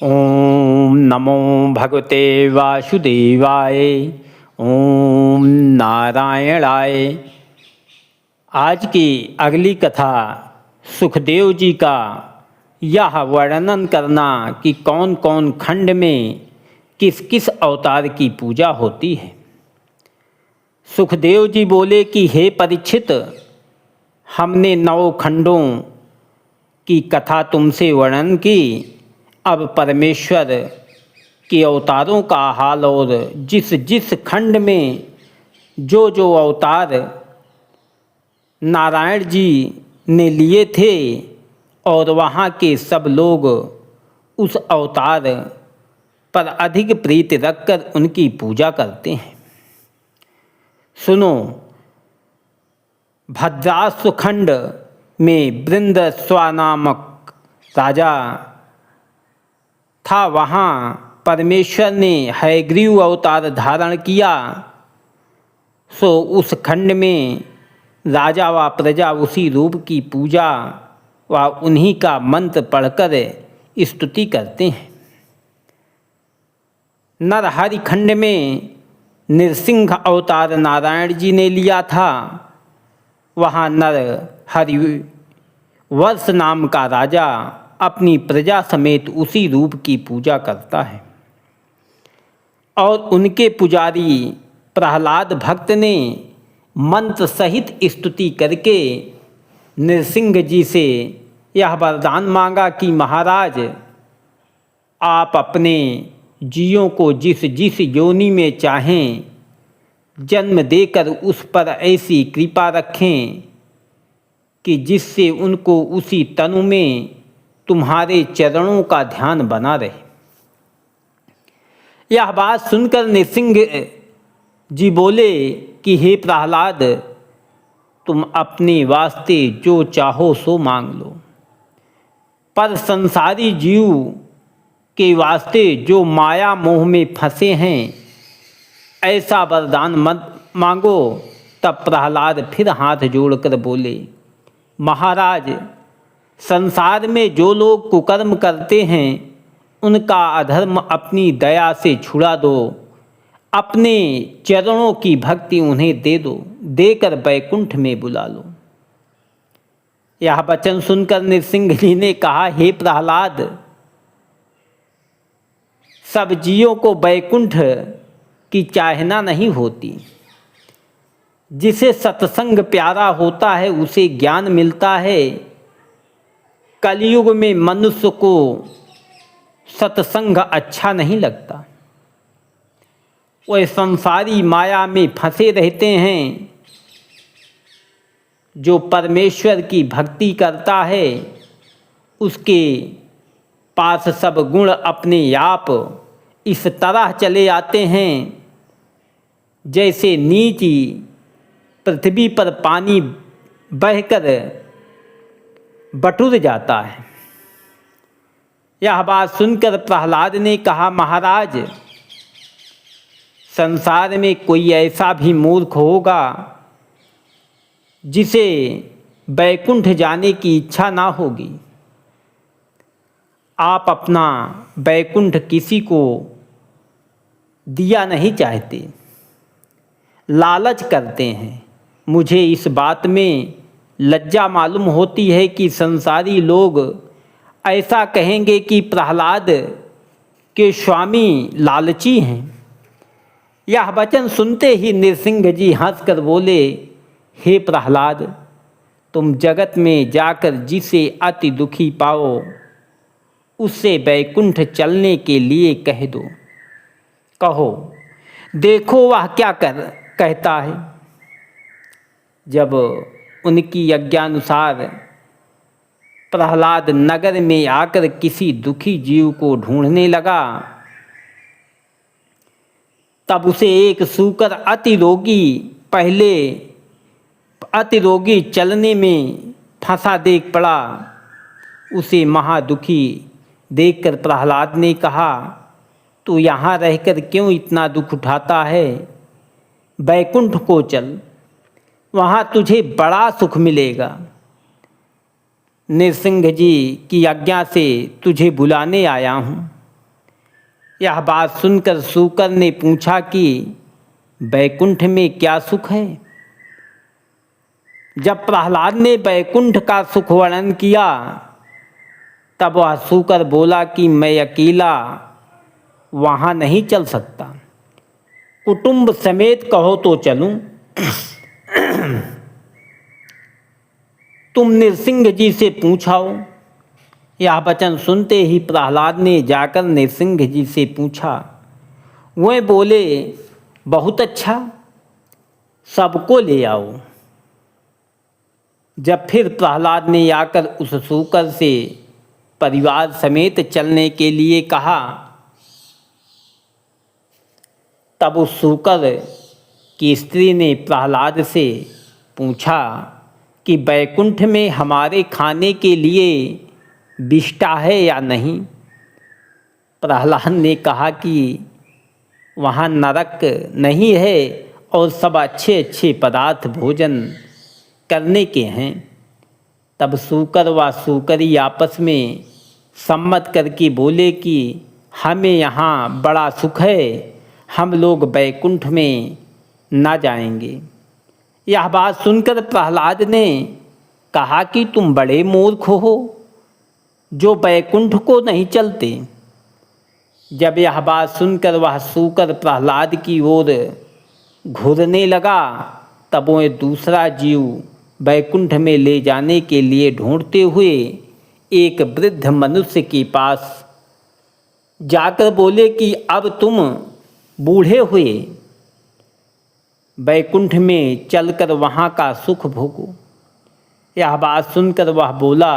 ओम नमो भगवते वासुदेवाय। ओम नारायणाय। आज की अगली कथा सुखदेव जी का यह वर्णन करना कि कौन कौन खंड में किस किस अवतार की पूजा होती है। सुखदेव जी बोले कि हे परीक्षित, हमने 9 खंडों की कथा तुमसे वर्णन की। अब परमेश्वर के अवतारों का हाल और जिस जिस खंड में जो जो अवतार नारायण जी ने लिए थे और वहाँ के सब लोग उस अवतार पर अधिक प्रीति रखकर उनकी पूजा करते हैं। सुनो, भद्रासु खंड में बृंदस्वा नामक राजा था। वहाँ परमेश्वर ने हयग्रीव अवतार धारण किया। सो उस खंड में राजा व प्रजा उसी रूप की पूजा व उन्हीं का मंत्र पढ़कर स्तुति करते हैं। नरहरि खंड में नृसिंह अवतार नारायण जी ने लिया था। वहाँ नरहरि वर्ष नाम का राजा अपनी प्रजा समेत उसी रूप की पूजा करता है और उनके पुजारी प्रहलाद भक्त ने मंत्र सहित स्तुति करके नृसिंह जी से यह वरदान मांगा कि महाराज, आप अपने जीवों को जिस जिस योनि में चाहें जन्म देकर उस पर ऐसी कृपा रखें कि जिससे उनको उसी तनु में तुम्हारे चरणों का ध्यान बना रहे। यह बात सुनकर नृसिंह जी बोले कि हे प्रहलाद, तुम अपने वास्ते जो चाहो सो मांग लो, पर संसारी जीव के वास्ते जो माया मोह में फंसे हैं ऐसा वरदान मत मांगो। तब प्रहलाद फिर हाथ जोड़कर बोले, महाराज, संसार में जो लोग कुकर्म करते हैं उनका अधर्म अपनी दया से छुड़ा दो। अपने चरणों की भक्ति उन्हें दे दो, देकर बैकुंठ में बुला लो। यह वचन सुनकर नृसिंह जी ने कहा, हे प्रहलाद, सब जीवों को बैकुंठ की चाहना नहीं होती। जिसे सत्संग प्यारा होता है उसे ज्ञान मिलता है। कलयुग में मनुष्य को सत्संग अच्छा नहीं लगता। वह संसारी माया में फंसे रहते हैं। जो परमेश्वर की भक्ति करता है उसके पास सब गुण अपने आप इस तरह चले आते हैं जैसे नीचे पृथ्वी पर पानी बहकर बटुर जाता है। यह बात सुनकर प्रहलाद ने कहा, महाराज, संसार में कोई ऐसा भी मूर्ख होगा जिसे बैकुंठ जाने की इच्छा ना होगी। आप अपना बैकुंठ किसी को दिया नहीं चाहते, लालच करते हैं। मुझे इस बात में लज्जा मालूम होती है कि संसारी लोग ऐसा कहेंगे कि प्रहलाद के स्वामी लालची हैं। यह वचन सुनते ही नृसिंह जी हंसकर बोले, हे प्रहलाद, तुम जगत में जाकर जिसे अति दुखी पाओ उससे बैकुंठ चलने के लिए कह दो। कहो, देखो वह क्या कहता है। जब उनकी आज्ञानुसार प्रहलाद नगर में आकर किसी दुखी जीव को ढूंढने लगा, तब उसे एक सूकर अति रोगी चलने में फंसा देख पड़ा। उसे महादुखी देखकर प्रहलाद ने कहा, तू यहाँ रहकर क्यों इतना दुख उठाता है? बैकुंठ को चल, वहाँ तुझे बड़ा सुख मिलेगा। नृसिंह जी की आज्ञा से तुझे बुलाने आया हूँ। यह बात सुनकर सूकर ने पूछा कि बैकुंठ में क्या सुख है। जब प्रहलाद ने बैकुंठ का सुख वर्णन किया तब वह सूकर बोला कि मैं अकेला वहाँ नहीं चल सकता, कुटुंब समेत कहो तो चलूं। तुम नृसिंह जी से पूछाओ। यह वचन सुनते ही प्रहलाद ने जाकर नृसिंह जी से पूछा। वह बोले, बहुत अच्छा, सबको ले आओ। जब फिर प्रहलाद ने आकर उस सूकर से परिवार समेत चलने के लिए कहा तब उस सूकर की स्त्री ने प्रहलाद से पूछा कि बैकुंठ में हमारे खाने के लिए विष्ठा है या नहीं। प्रहलाद ने कहा कि वहाँ नरक नहीं है और सब अच्छे अच्छे पदार्थ भोजन करने के हैं। तब सूकर व सूकरी आपस में सम्मत करके बोले कि हमें यहाँ बड़ा सुख है, हम लोग बैकुंठ में न जाएंगे। यह बात सुनकर प्रहलाद ने कहा कि तुम बड़े मूर्ख हो जो बैकुंठ को नहीं चलते। जब यह बात सुनकर वह सूकर प्रहलाद की ओर घूरने लगा तब वह दूसरा जीव बैकुंठ में ले जाने के लिए ढूंढते हुए एक वृद्ध मनुष्य के पास जाकर बोले कि अब तुम बूढ़े हुए बैकुंठ में चलकर वहाँ का सुख भोगो। यह बात सुनकर वह बोला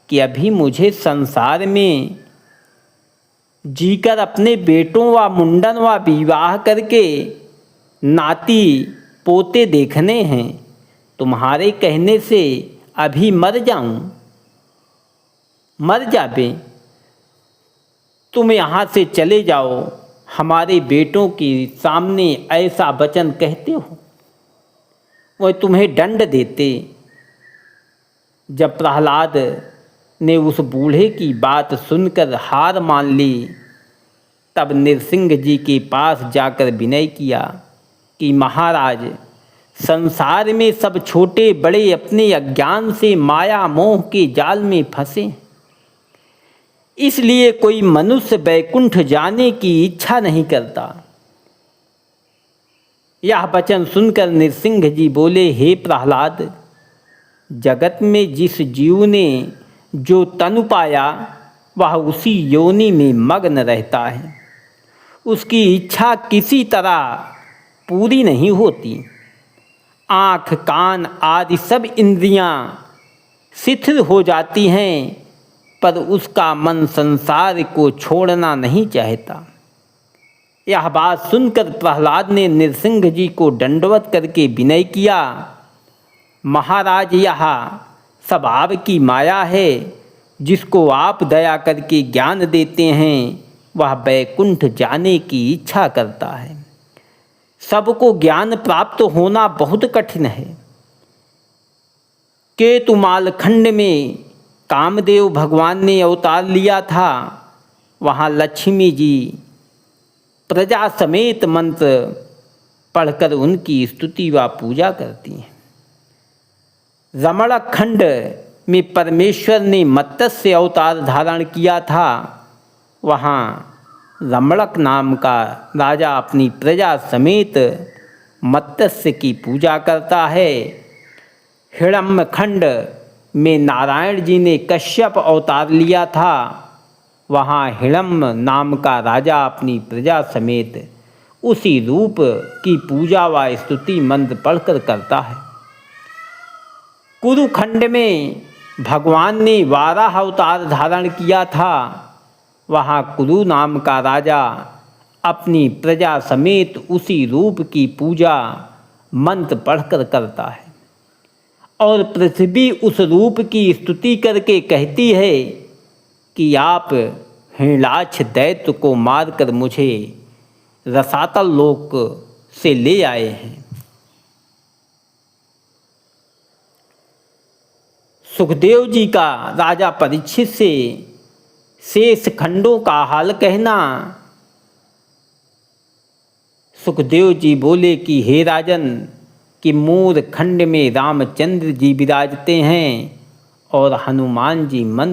कि अभी मुझे संसार में जीकर अपने बेटों व मुंडन व विवाह करके नाती पोते देखने हैं, तुम्हारे कहने से अभी मर जाऊं। मर जाबे, तुम यहाँ से चले जाओ, हमारे बेटों के सामने ऐसा वचन कहते हो, वह तुम्हें दंड देते। जब प्रहलाद ने उस बूढ़े की बात सुनकर हार मान ली तब नृसिंह जी के पास जाकर विनय किया कि महाराज, संसार में सब छोटे बड़े अपने अज्ञान से माया मोह के जाल में फंसे, इसलिए कोई मनुष्य बैकुंठ जाने की इच्छा नहीं करता। यह वचन सुनकर नृसिंह जी बोले, हे प्रहलाद, जगत में जिस जीव ने जो तनु पाया वह उसी योनि में मग्न रहता है, उसकी इच्छा किसी तरह पूरी नहीं होती। आँख कान आदि सब इंद्रियां शिथिल हो जाती हैं पर उसका मन संसार को छोड़ना नहीं चाहता। यह बात सुनकर प्रहलाद ने नृसिंह जी को दंडवत करके विनय किया, महाराज, यह स्वभाव की माया है, जिसको आप दया करके ज्ञान देते हैं वह बैकुंठ जाने की इच्छा करता है। सबको ज्ञान प्राप्त होना बहुत कठिन है। केतुमाल खंड में कामदेव भगवान ने अवतार लिया था, वहाँ लक्ष्मी जी प्रजा समेत मंत्र पढ़कर उनकी स्तुति व पूजा करती हैं। रमणक खंड में परमेश्वर ने मत्स्य अवतार धारण किया था, वहाँ रमणक नाम का राजा अपनी प्रजा समेत मत्स्य की पूजा करता है। हिरण्य खंड में नारायण जी ने कश्यप अवतार लिया था, वहाँ हिरण्य नाम का राजा अपनी प्रजा समेत उसी रूप की पूजा व स्तुति मंत्र पढ़कर करता है। कुरुखंड में भगवान ने वाराह अवतार धारण किया था, वहाँ कुरु नाम का राजा अपनी प्रजा समेत उसी रूप की पूजा मंत्र पढ़कर करता है। और पृथ्वी उस रूप की स्तुति करके कहती है कि आप हिरण्याक्ष दैत्य को मारकर मुझे रसातल लोक से ले आए हैं। सुखदेव जी का राजा परीक्षित से शेष खंडों का हाल कहना सुखदेव जी बोले कि हे राजन, कि मोर खंड में रामचंद्र जी विराजते हैं और हनुमान जी मंत्र